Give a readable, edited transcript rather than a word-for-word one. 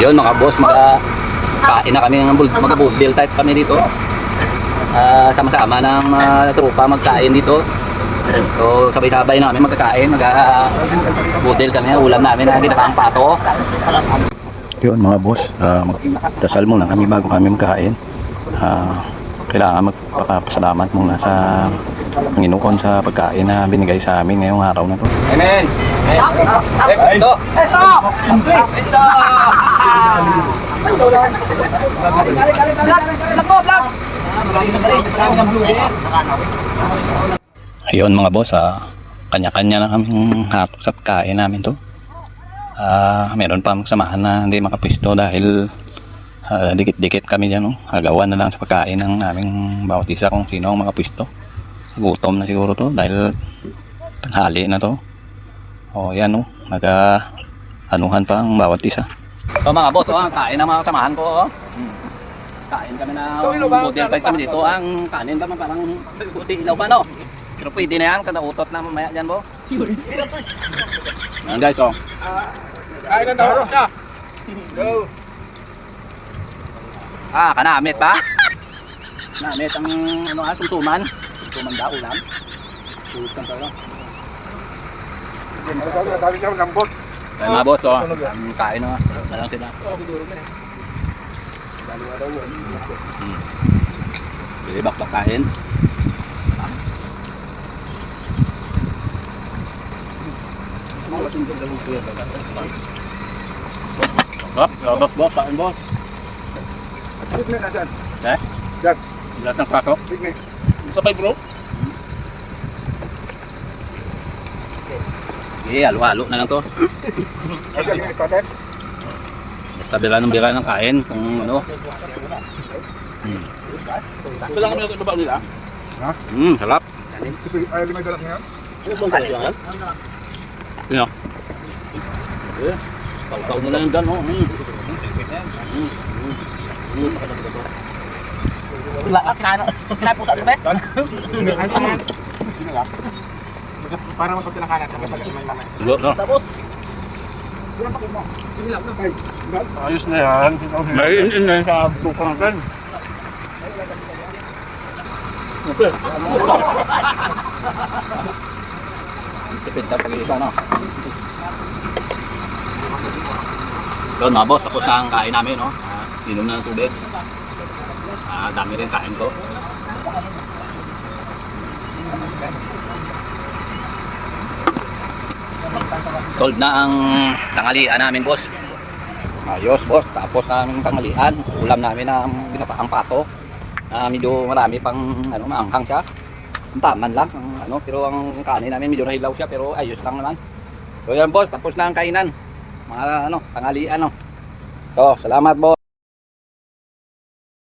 Yun mga boss, kain na kami ng mag-budel type kami dito. Sama-sama ng tropa magkain dito. So sabay-sabay na kami magkakain, mag-budel kami, ulam namin na ginataang pato. Yun mga boss, magdasal muna kami bago kami magkain. Kailangan magpapasalamat muna sa Panginoon sa pagkain na binigay sa amin ngayong araw na to. Amen! Esto! Esto! Esto! Ayun mga boss, kanya-kanya na kaming hato sa pagkain namin to. Meron pa magsamahan na hindi makapisto dahil dikit-dikit kami dyan, no? Agawan na lang sa pagkain ng aming bawat isa kung sino ang makapisto. Gutom na siguro to dahil tanghali na to. O yan, no? Anuhan pa ang bawat isa. So mga boss, kain na mga kasamahan ko. Kain kami na model type kami dito. Ang kanin naman parang puti ilaw pa, no? Pero pwede na yan, kada utot na mamaya dyan, bo. Ayan guys, oh. Kain na daw siya. Go. Kanamit pa? Namit ang sumsuman. Sumsuman daw ulam. Sumsuman pa lang. Sabi siya lambot. Ayan mga boss, oh. Ang kain na. Nalang sila. Pili bakbak kain. Boss, kain boss. Tignan na dyan. Eh? Dyan. Lahat ng prato? Tignan. Sabay bro? Okay, halo-halo na lang to. Ayan yung ipatet. Basta bila ng kain kung ano. Sila kami natin baba nila. Ha? Sarap. Ayaw limay dalak ngayon? Sino? Taw-taw na lang dyan, oh. Kinapusa mo ba? Para mapag tinakanan kami pag may lamay. Lulo, no? Tapos, Ayos na yan. May in na sa bukang natin. Tipid na pag-iisa, no? Doon mga boss, tapos na ang kain namin, no? Inom na ng tubig. Dami rin kain ko. Solve na ang tanghalian namin, boss. Ayos, boss. Tapos na ang tanghalian. Ulam namin na ginataang pato. Medyo marami pang maanghang siya. Ang taman lang, pero ang kanin namin medyo nahilaw siya, pero ayos lang naman. So yan, boss, tapos na ang kainan. Mga tanghalian, no. So, salamat, boss.